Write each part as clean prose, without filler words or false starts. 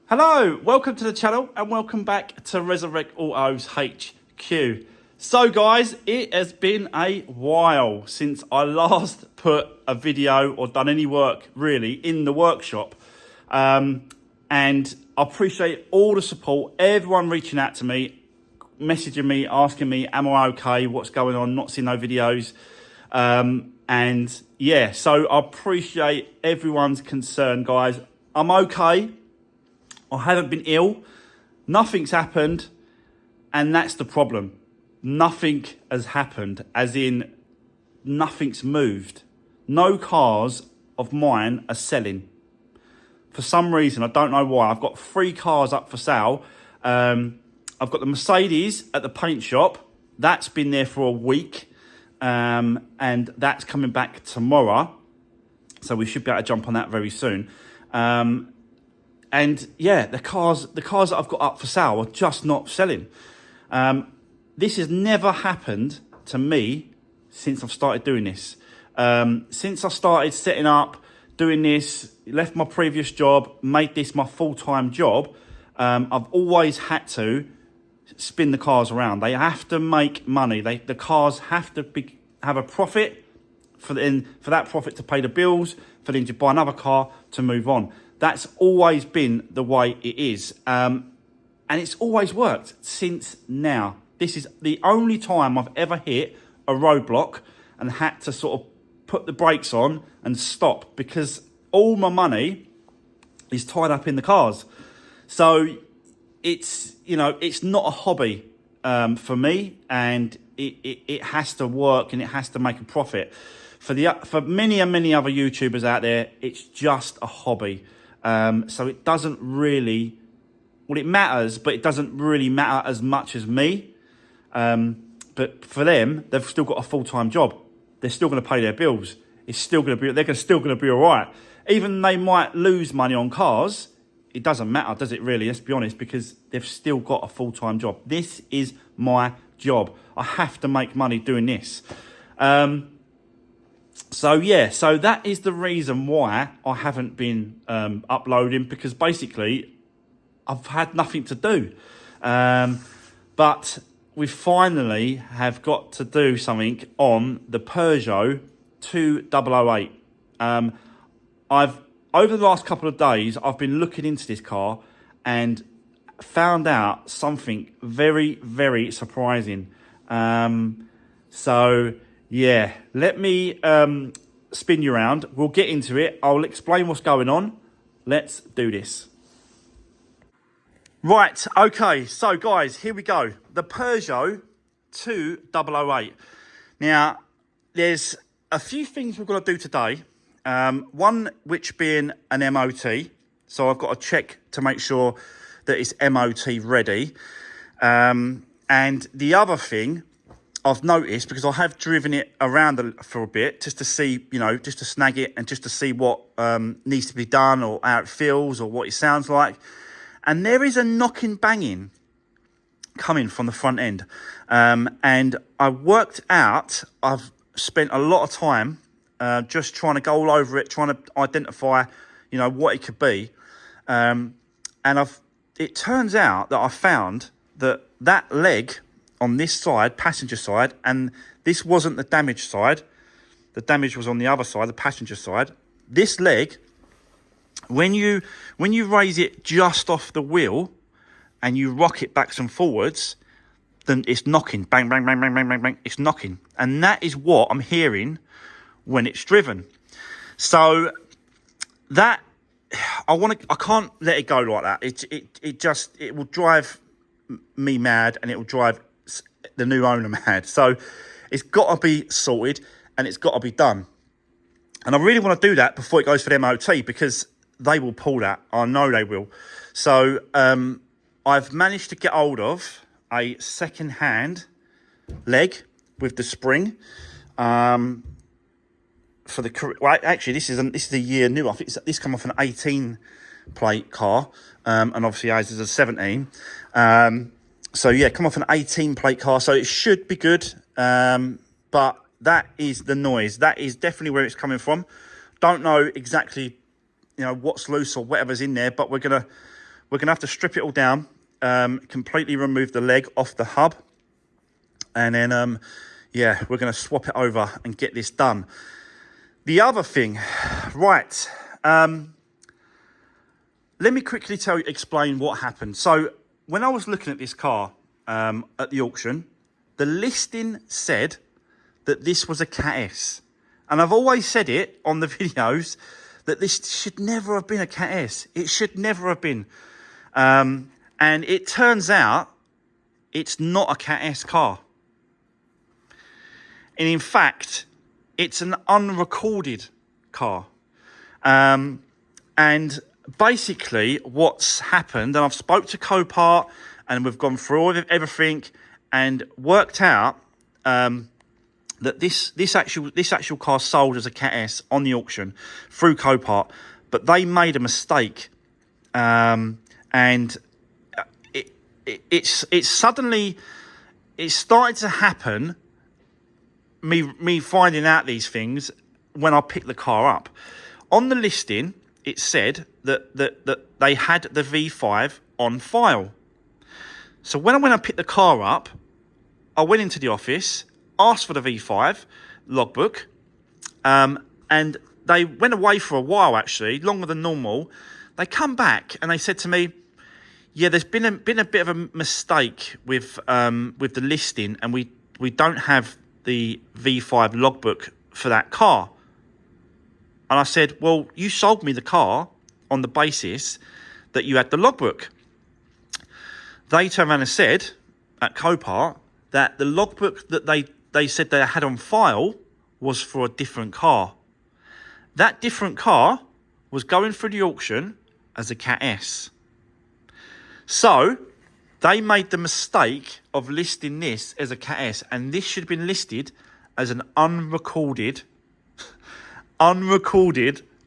Hello, welcome to the channel and welcome back to Resurwreck Autos HQ. So guys, it has been a while since I last put a video or done any work really in the workshop. And I appreciate all the support, everyone reaching out to me, messaging me, asking me, am I okay, what's going on, not seeing no videos. And yeah, so I appreciate everyone's concern, guys. I'm okay. I haven't been ill, nothing's happened, and that's the problem. Nothing has happened, as in nothing's moved. No cars of mine are selling. For some reason, I don't know why. I've got 3 cars up for sale. I've got the Mercedes at the paint shop. That's been there for a week, and that's coming back tomorrow. So we should be able to jump on that very soon. And yeah, the cars that I've got up for sale are just not selling. This has never happened to me since I've started doing this. Since I started setting up, doing this, left my previous job, made this my full-time job, I've always had to spin the cars around. They have to make money. The cars have to have a profit for that profit to pay the bills, for them to buy another car to move on. That's always been the way it is. And it's always worked since now. This is the only time I've ever hit a roadblock and had to sort of put the brakes on and stop, because all my money is tied up in the cars. So it's, you know, it's not a hobby for me, and it has to work and it has to make a profit. For many and many other YouTubers out there, it's just a hobby. So it doesn't really, well, it matters, but it doesn't really matter as much as me. But for them, they've still got a full-time job. They're still going to pay their bills. It's still going to be, they're still going to be all right. Even they might lose money on cars, it doesn't matter, does it really? Let's be honest, because they've still got a full-time job. This is my job. I have to make money doing this. So yeah, so that is the reason why I haven't been uploading, because basically I've had nothing to do. But we finally have got to do something on the Peugeot 2008. Over the last couple of days, I've been looking into this car and found out something very, very surprising. So yeah, let me spin you around. We'll get into it. I'll explain what's going on. Let's do this. Right, okay, so guys, here we go. The Peugeot 2008. Now, there's a few things we've got to do today. One which being an MOT. So I've got to check to make sure that it's MOT ready. And the other thing I've noticed, because I have driven it around for a bit just to see, you know, just to snag it and just to see what needs to be done or how it feels or what it sounds like. And there is a knocking banging coming from the front end. And I worked out, I've spent a lot of time just trying to go all over it, trying to identify, you know, what it could be. And it turns out that I found that leg on this side, passenger side, and this wasn't the damaged side. The damage was on the other side, the passenger side. This leg, when you raise it just off the wheel and you rock it backwards and forwards, then it's knocking, bang, bang, bang, bang, bang, bang, bang. It's knocking, and that is what I'm hearing when it's driven. So that I can't let it go like that. It will drive me mad, and it will drive the new owner mad. So it's got to be sorted and it's got to be done. And I really want to do that before it goes for the MOT, because they will pull that. I know they will. So I've managed to get hold of a second-hand leg with the spring. For the, well, actually, this is a year new. I think this come off an 18 plate car, and obviously ours is a 17. So yeah, come off an 18 plate car, so it should be good. But that is the noise. That is definitely where it's coming from. Don't know exactly, you know, what's loose or whatever's in there, but we're gonna We're going to have to strip it all down, completely remove the leg off the hub. And then, yeah, we're going to swap it over and get this done. The other thing, right, let me quickly explain what happened. So when I was looking at this car at the auction, the listing said that this was a Cat S. And I've always said it on the videos that this should never have been a Cat S. It should never have been. And it turns out it's not a Cat S car. And in fact, it's an unrecorded car. And basically what's happened, and I've spoke to Copart and we've gone through everything and worked out that this actual car sold as a Cat S on the auction through Copart, but they made a mistake, and it's suddenly started to happen. Me finding out these things when I picked the car up. On the listing, it said that they had the V5 on file. So when I went and picked the car up, I went into the office, asked for the V5 logbook, and they went away for a while, actually, longer than normal. They come back and they said to me, yeah, there's been a bit of a mistake with the listing, and we don't have the V5 logbook for that car. And I said, well, you sold me the car on the basis that you had the logbook. They turned around and said at Copart that the logbook that they said they had on file was for a different car. That different car was going through the auction as a Cat S. So they made the mistake of listing this as a Cat S, and this should have been listed as an unrecorded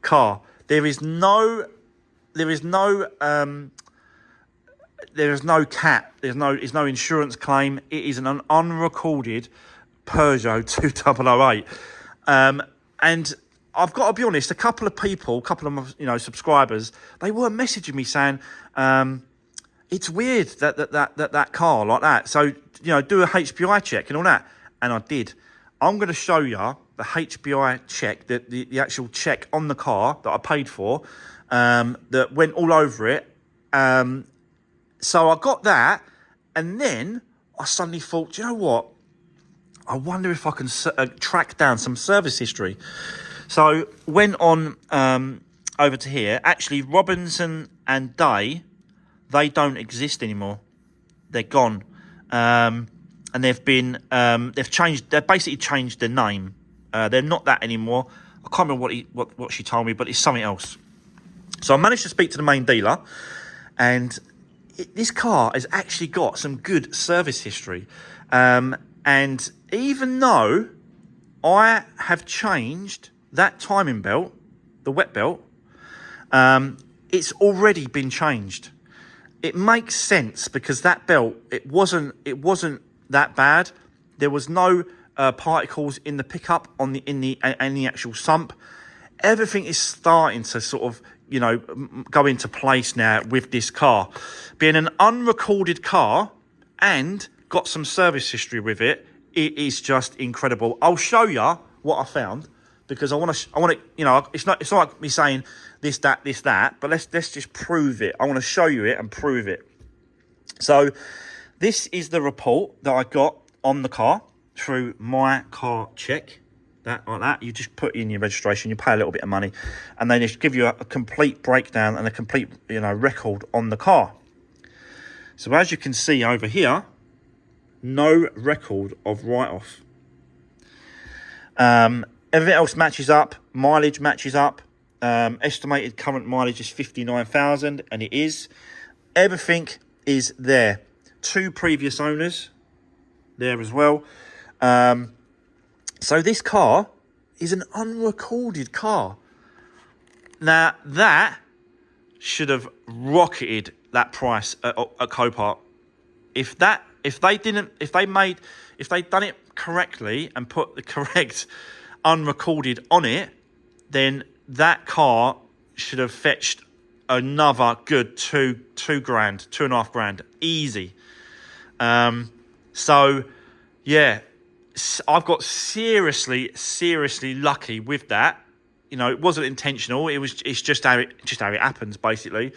car. There is no cat. There's no insurance claim. It is an unrecorded Peugeot 2008. And I've got to be honest, a couple of my subscribers, they were messaging me saying, it's weird that car like that. So, do a HPI check and all that. And I did. I'm going to show you the HPI check, the actual check on the car that I paid for, that went all over it. So I got that. And then I suddenly thought, you know what? I wonder if I can track down some service history. So went on over to here. Actually, Robinson and Day, they don't exist anymore. They're gone, and they've basically changed their name. They're not that anymore. I can't remember what she told me, but it's something else. So I managed to speak to the main dealer, and this car has actually got some good service history. And even though I have changed that timing belt, the wet belt, it's already been changed. It makes sense because that belt, it wasn't that bad. There was no particles in the pickup in the actual sump. Everything is starting to sort of go into place now with this car being an unrecorded car and got some service history with it. It is just incredible. I'll show you what I found because I want to. It's not like me saying this, that, but let's just prove it. I want to show you it and prove it. So this is the report that I got on the car through My Car Check. Like that, you just put in your registration, you pay a little bit of money, and they just give you a complete breakdown and a complete record on the car. So as you can see over here, no record of write-off. Everything else matches up. Mileage matches up. Estimated current mileage is 59,000, and it is. Everything is there. 2 previous owners there as well. So this car is an unrecorded car. Now that should have rocketed that price at Copart. If they'd done it correctly and put the correct unrecorded on it, then that car should have fetched another good two grand, 2.5 grand, easy. So yeah, I've got seriously lucky with that. You know, it wasn't intentional. It's just how it happens, basically.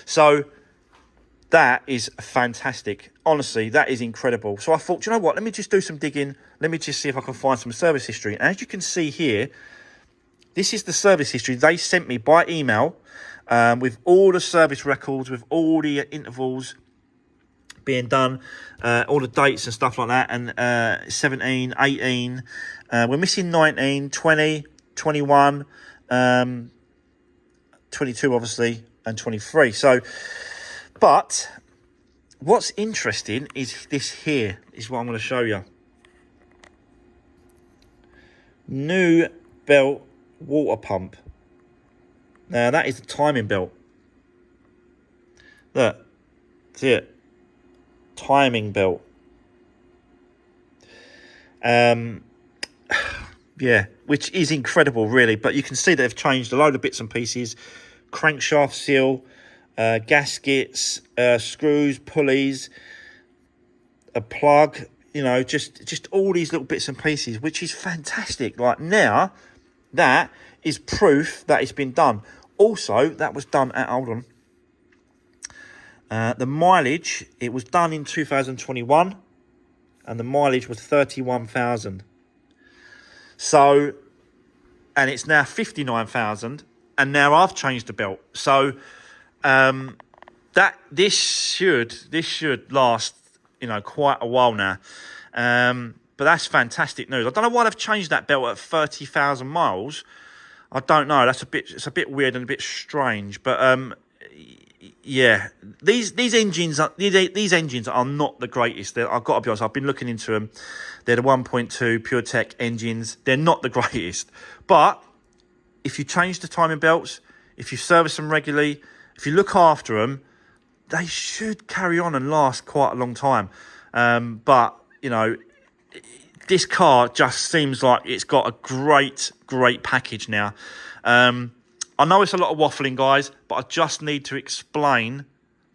So that is fantastic. Honestly, that is incredible. So I thought, you know what? Let me just do some digging. Let me just see if I can find some service history. And as you can see here, this is the service history they sent me by email, with all the service records, with all the intervals being done, all the dates and stuff like that. And 17, 18, we're missing 19, 20, 21, 22 obviously, and 23. So, but what's interesting is this here, is what I'm going to show you. New belt water pump. Now that is the timing belt. Look, see it? Timing belt. Yeah, which is incredible, really. But you can see they've changed a load of bits and pieces. Crankshaft seal, gaskets, screws, pulleys, a plug. You know, just all these little bits and pieces, which is fantastic. Like now, that is proof that it's been done. Also, that was done at, hold on. The mileage, it was done in 2021, and the mileage was 31,000. So, and it's now 59,000, and now I've changed the belt. So, this should last, you know, quite a while now. But that's fantastic news. I don't know why they've changed that belt at 30,000 miles. I don't know. It's a bit weird and a bit strange. But yeah, these engines are not the greatest. I've got to be honest. I've been looking into them. They're the 1.2 PureTech engines. They're not the greatest. But if you change the timing belts, if you service them regularly, if you look after them, they should carry on and last quite a long time. But you know, this car just seems like it's got a great package now. I know it's a lot of waffling, guys, but I just need to explain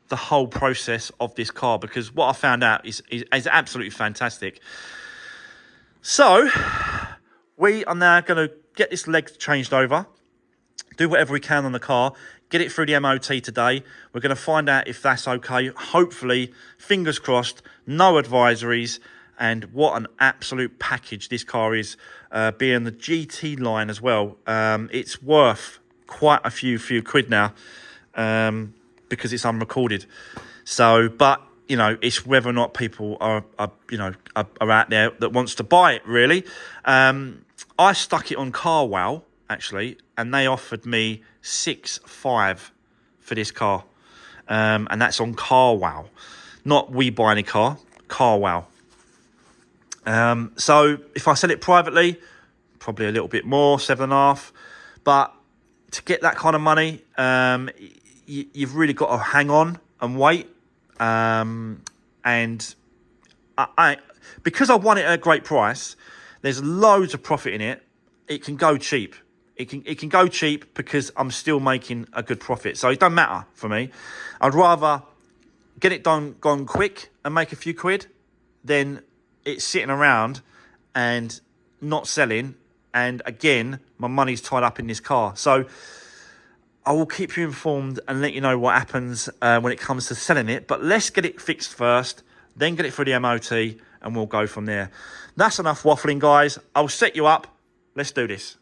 the whole process of this car, because what I found out is absolutely fantastic. So we are now going to get this leg changed over, do whatever we can on the car, get it through the MOT today. We're going to find out if that's okay. Hopefully, fingers crossed, no advisories. And what an absolute package this car is, being the GT line as well. It's worth quite a few quid now, because it's unrecorded. So, but you know, it's whether or not people are out there that wants to buy it. Really, I stuck it on CarWow actually, and they offered me 6.5 for this car, and that's on CarWow, not We Buy Any Car, CarWow. So if I sell it privately, probably a little bit more, 7.5. But to get that kind of money, you've really got to hang on and wait. And I because I won it at a great price, there's loads of profit in it. It can go cheap. It can go cheap because I'm still making a good profit. So it don't matter for me. I'd rather get it gone quick and make a few quid than it's sitting around and not selling. And again, my money's tied up in this car. So I will keep you informed and let you know what happens when it comes to selling it. But let's get it fixed first, then get it through the MOT, and we'll go from there. That's enough waffling, guys. I'll set you up. Let's do this.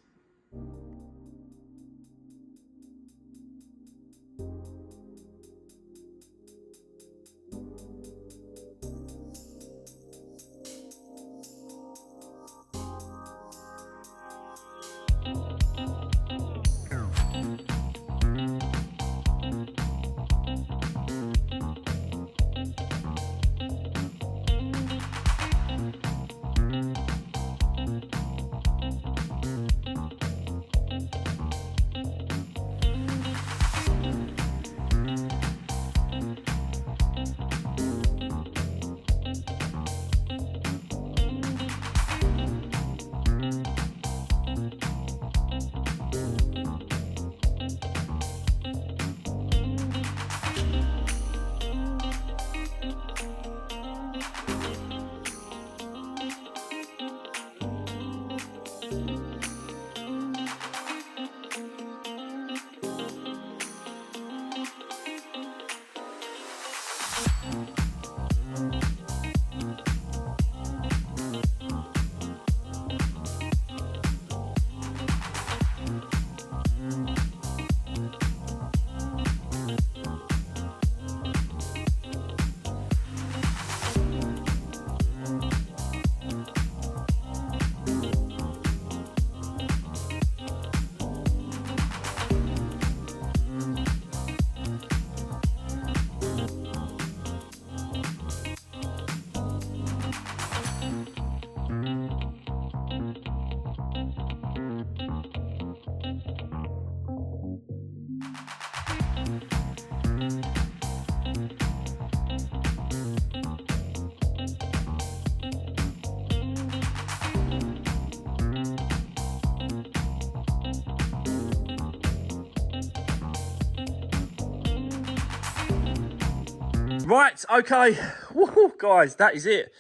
Right, okay. Woo, guys, that is it.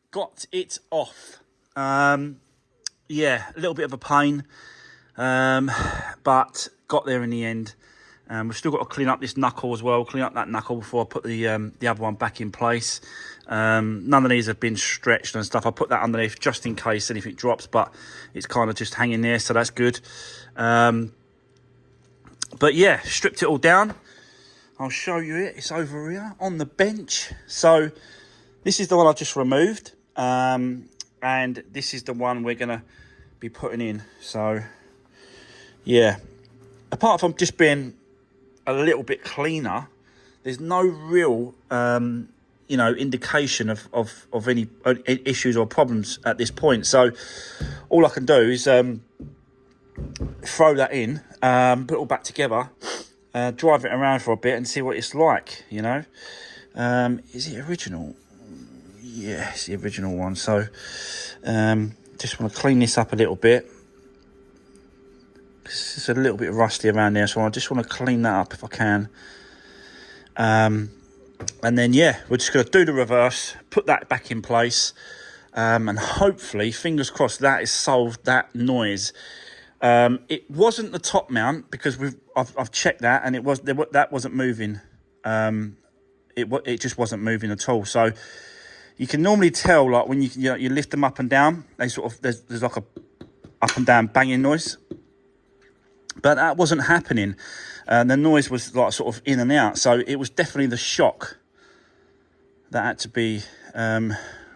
Got it off. Yeah, a little bit of a pain, but got there in the end. We've still got to clean up this knuckle as well, clean up that knuckle before I put the other one back in place. None of these have been stretched and stuff. I put that underneath just in case anything drops, but it's kind of just hanging there, so that's good. But yeah, stripped it all down. I'll show you it. It's over here on the bench. So this is the one I just removed. And this is the one we're going to be putting in. So yeah, apart from just being a little bit cleaner, there's no real indication of any issues or problems at this point. So all I can do is throw that in, put it all back together, drive it around for a bit and see what it's like, you know. Is it original? Yeah, it's the original one. So just want to clean this up a little bit. It's a little bit rusty around there, so I just want to clean that up if I can. And then, yeah, we're just going to do the reverse, put that back in place, and hopefully, fingers crossed, that has solved that noise. It wasn't the top mount because I've checked that, and that wasn't moving. It just wasn't moving at all. So you can normally tell, like when you lift them up and down, they sort of there's like a up and down banging noise. But that wasn't happening. The noise was like sort of in and out. So it was definitely the shock that had to be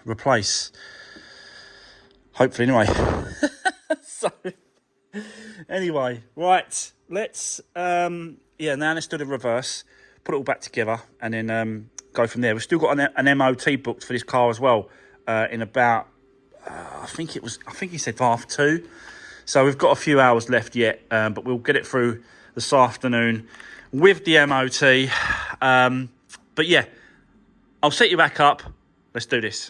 replaced. Hopefully, anyway. So, anyway, right. Let's, now let's do the reverse. Put it all back together and then go from there. We've still got an MOT booked for this car as well. In about, I think he said 2:30. So we've got a few hours left yet, but we'll get it through this afternoon with the MOT. But yeah, I'll set you back up. Let's do this.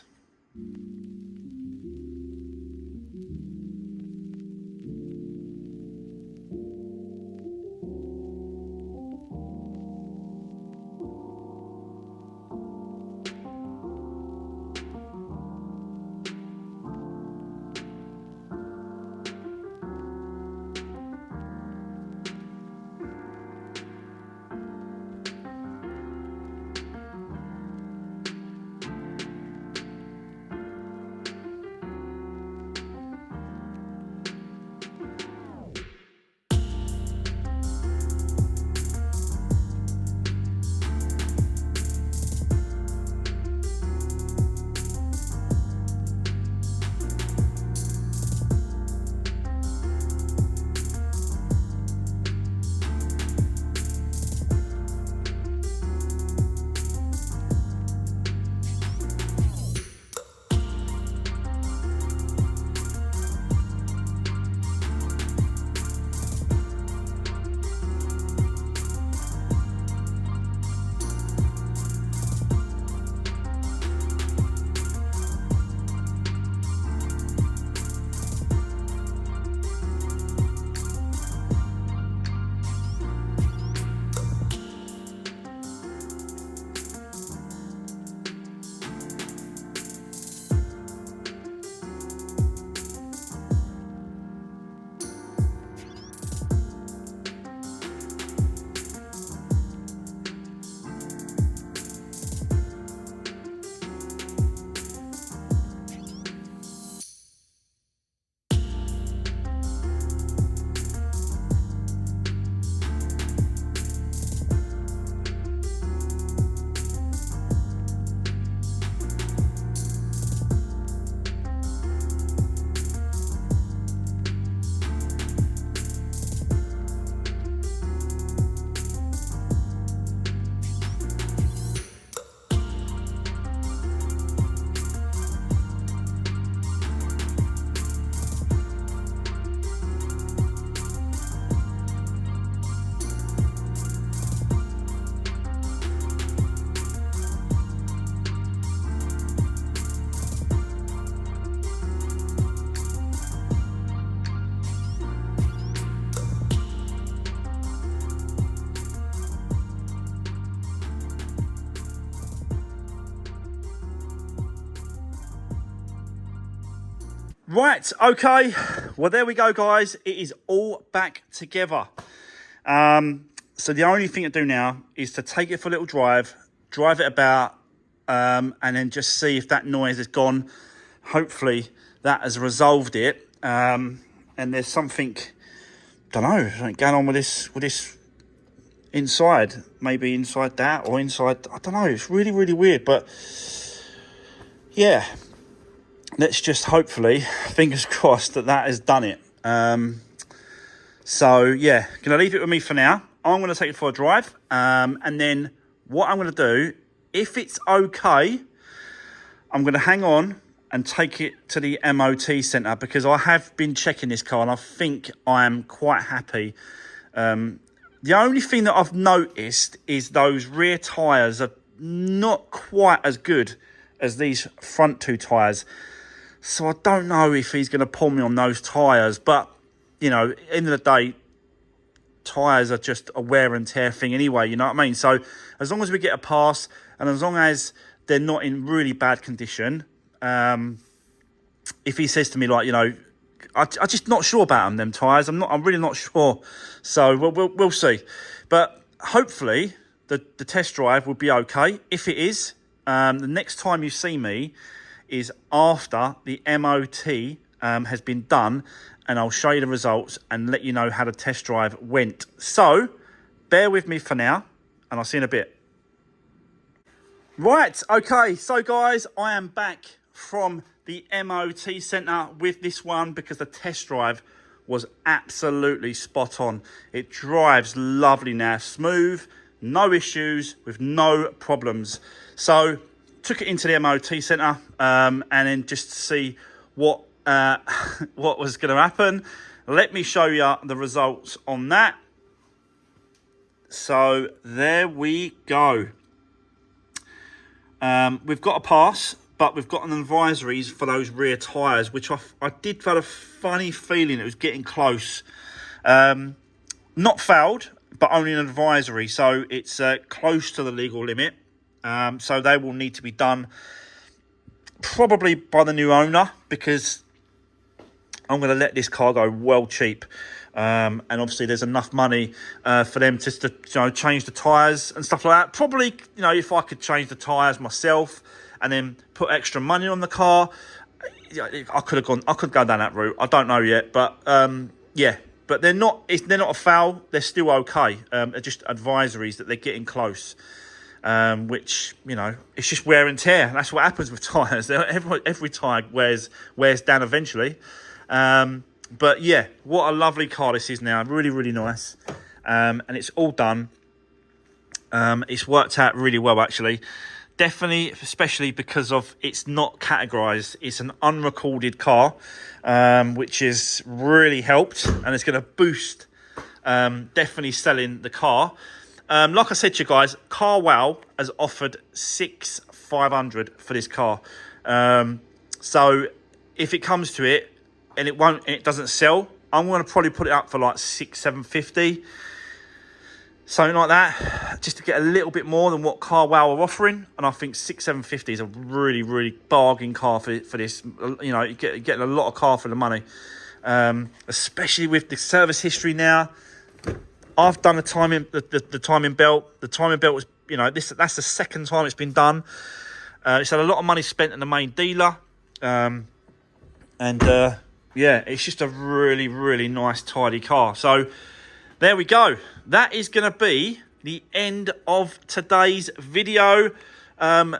Right, okay. Well, there we go, guys. It is all back together. So the only thing to do now is to take it for a little drive it about, and then just see if that noise is gone. Hopefully that has resolved it. And there's something, don't know, something going on with this inside. Maybe inside that or inside, I don't know. It's really, really weird. But yeah, let's just hopefully, fingers crossed, that has done it. So yeah, gonna leave it with me for now. I'm gonna take it for a drive, and then what I'm gonna do, if it's okay, I'm gonna hang on and take it to the MOT centre, because I have been checking this car and I think I am quite happy. The only thing that I've noticed is those rear tyres are not quite as good as these front two tyres. So I don't know if he's going to pull me on those tyres. But, you know, end of the day, tyres are just a wear and tear thing anyway, you know what I mean? So as long as we get a pass, and as long as they're not in really bad condition, if he says to me, like, you know, I'm just not sure about them tyres. I'm really not sure. So we'll see. But hopefully the test drive will be okay. If it is, the next time you see me is after the MOT has been done, and I'll show you the results and let you know how the test drive went. So bear with me for now, and I'll see you in a bit. Right, okay, so guys, I am back from the MOT centre with this one, because the test drive was absolutely spot on. It drives lovely now, smooth, no issues, with no problems. So took it into the MOT centre, and then just to see what was going to happen. Let me show you the results on that. So there we go. We've got a pass, but we've got an advisories for those rear tyres, which I did have a funny feeling it was getting close. Not fouled, but only an advisory. So it's close to the legal limit. So they will need to be done probably by the new owner, because I'm going to let this car go well cheap. And obviously there's enough money for them just to, you know, change the tyres and stuff like that. Probably, you know, if I could change the tyres myself and then put extra money on the car, I could go down that route. I don't know yet, but yeah. But they're not a foul. They're still okay. They're just advisories that they're getting close. Which, you know, it's just wear and tear. That's what happens with tyres. Every tyre wears down eventually. But yeah, what a lovely car this is now. Really, really nice. And it's all done. It's worked out really well, actually. Definitely, especially because of it's not categorised. It's an unrecorded car, which has really helped. And it's going to boost definitely selling the car. Like I said to you guys, CarWow has offered $6,500 for this car. So if it comes to it and it doesn't sell, I'm going to probably put it up for like $6,750, something like that, just to get a little bit more than what CarWow are offering. And I think $6,750 is a really, really bargain car for this. You know, you're getting a lot of car for the money, especially with the service history now. I've done the timing belt. The timing belt was, you know, that's the second time it's been done. It's had a lot of money spent in the main dealer. Yeah, it's just a really, really nice, tidy car. So there we go. That is going to be the end of today's video.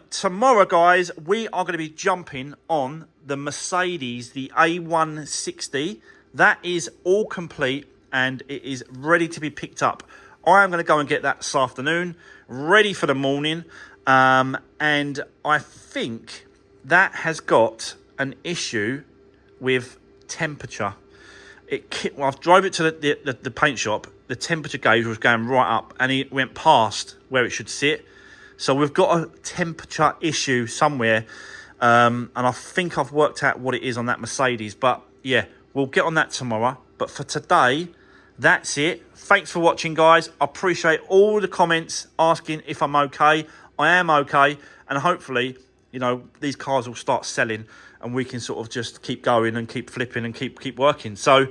Tomorrow, guys, we are going to be jumping on the Mercedes, the A160. That is all complete, and it is ready to be picked up. I am going to go and get that this afternoon, ready for the morning. And I think that has got an issue with temperature. I've drove it to the paint shop. The temperature gauge was going right up, and it went past where it should sit. So we've got a temperature issue somewhere. And I think I've worked out what it is on that Mercedes. But yeah, we'll get on that tomorrow. But for today, that's it. Thanks for watching, guys. I appreciate all the comments asking if I'm okay. I am okay. And hopefully, you know, these cars will start selling and we can sort of just keep going and keep flipping and keep working. So,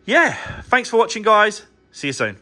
yeah, thanks for watching, guys. See you soon.